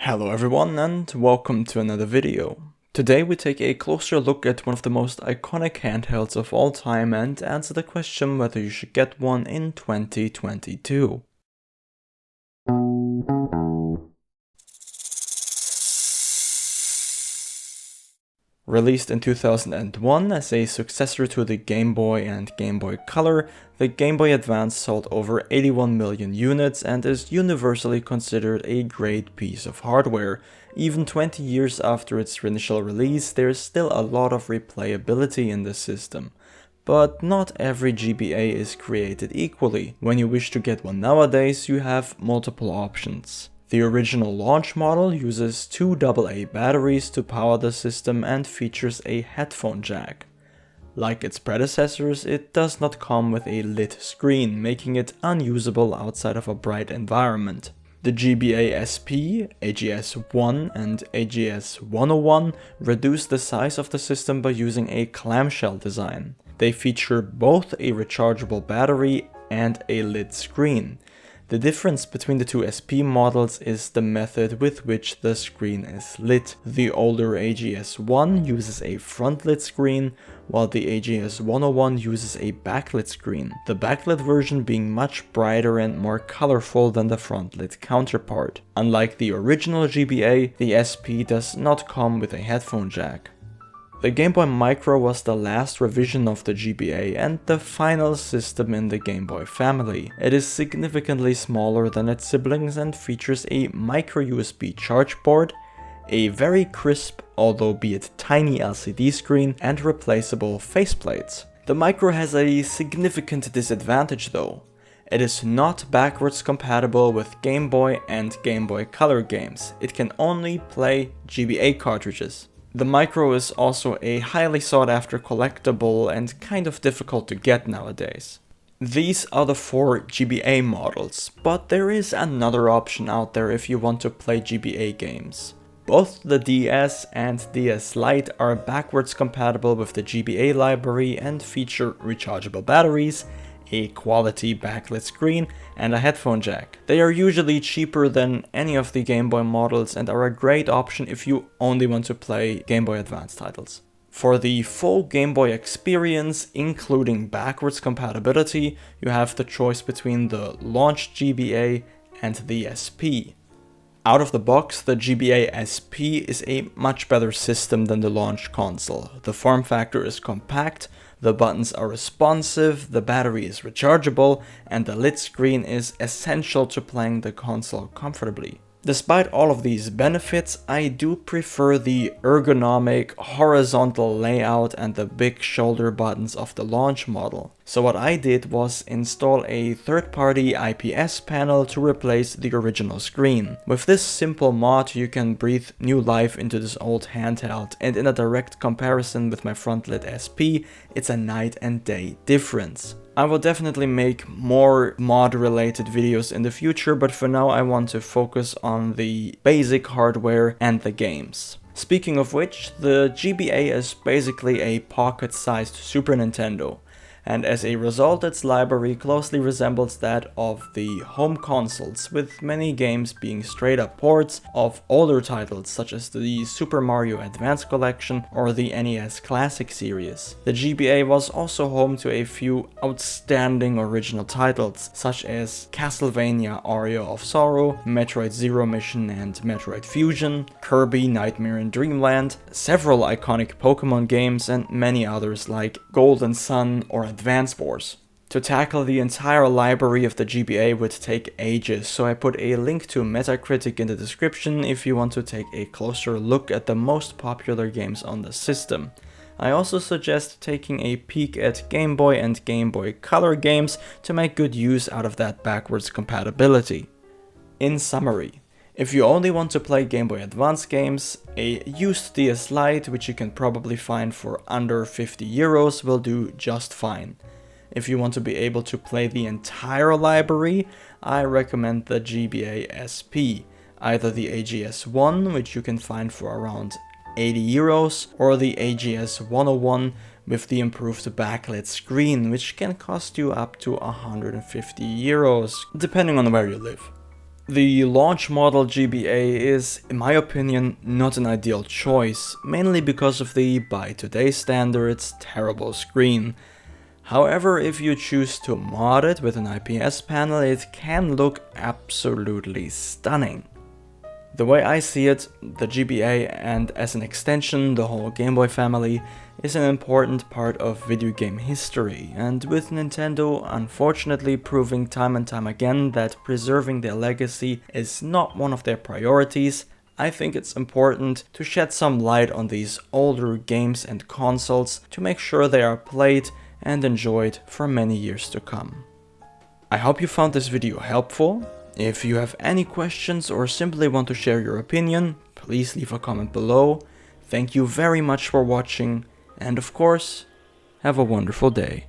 Hello everyone and welcome to another video. Today we take a closer look at one of the most iconic handhelds of all time and answer the question whether you should get one in 2022. Released in 2001 as a successor to the Game Boy and Game Boy Color, the Game Boy Advance sold over 81 million units and is universally considered a great piece of hardware. Even 20 years after its initial release, there is still a lot of replayability in the system. But not every GBA is created equally. When you wish to get one nowadays, you have multiple options. The original launch model uses two AA batteries to power the system and features a headphone jack. Like its predecessors, it does not come with a lit screen, making it unusable outside of a bright environment. The GBA SP, AGS-1 and AGS-101 reduce the size of the system by using a clamshell design. They feature both a rechargeable battery and a lit screen. The difference between the two SP models is the method with which the screen is lit. The older AGS-1 uses a front-lit screen, while the AGS-101 uses a backlit screen, the backlit version being much brighter and more colorful than the front-lit counterpart. Unlike the original GBA, the SP does not come with a headphone jack. The Game Boy Micro was the last revision of the GBA and the final system in the Game Boy family. It is significantly smaller than its siblings and features a micro USB charge port, a very crisp, although be it tiny LCD screen, and replaceable faceplates. The Micro has a significant disadvantage though. It is not backwards compatible with Game Boy and Game Boy Color games. It can only play GBA cartridges. The Micro is also a highly sought after collectible and kind of difficult to get nowadays. These are the four GBA models, but there is another option out there if you want to play GBA games. Both the DS and DS Lite are backwards compatible with the GBA library and feature rechargeable batteries, a quality backlit screen, and a headphone jack. They are usually cheaper than any of the Game Boy models and are a great option if you only want to play Game Boy Advance titles. For the full Game Boy experience, including backwards compatibility, you have the choice between the launch GBA and the SP. Out of the box, the GBA SP is a much better system than the launch console. The form factor is compact, the buttons are responsive, the battery is rechargeable, and the lit screen is essential to playing the console comfortably. Despite all of these benefits, I do prefer the ergonomic horizontal layout and the big shoulder buttons of the launch model. So what I did was install a third-party IPS panel to replace the original screen. With this simple mod you can breathe new life into this old handheld, and in a direct comparison with my front-lit SP, it's a night and day difference. I will definitely make more mod-related videos in the future, but for now I want to focus on the basic hardware and the games. Speaking of which, the GBA is basically a pocket-sized Super Nintendo, and as a result its library closely resembles that of the home consoles, with many games being straight up ports of older titles such as the Super Mario Advance Collection or the NES Classic series. The GBA was also home to a few outstanding original titles such as Castlevania Aria of Sorrow, Metroid Zero Mission and Metroid Fusion, Kirby Nightmare in Dreamland, several iconic Pokemon games, and many others like Golden Sun or Advance Wars. To tackle the entire library of the GBA would take ages, so I put a link to Metacritic in the description if you want to take a closer look at the most popular games on the system. I also suggest taking a peek at Game Boy and Game Boy Color games to make good use out of that backwards compatibility. In summary, if you only want to play Game Boy Advance games, a used DS Lite, which you can probably find for under 50 euros, will do just fine. If you want to be able to play the entire library, I recommend the GBA SP, either the AGS-1, which you can find for around 80 euros, or the AGS-101 with the improved backlit screen, which can cost you up to 150 euros, depending on where you live. The launch model GBA is, in my opinion, not an ideal choice, mainly because of the, by today's standards, terrible screen. However, if you choose to mod it with an IPS panel, it can look absolutely stunning. The way I see it, the GBA and as an extension the whole Game Boy family is an important part of video game history, and with Nintendo unfortunately proving time and time again that preserving their legacy is not one of their priorities, I think it's important to shed some light on these older games and consoles to make sure they are played and enjoyed for many years to come. I hope you found this video helpful. If you have any questions or simply want to share your opinion, please leave a comment below. Thank you very much for watching, and of course, have a wonderful day.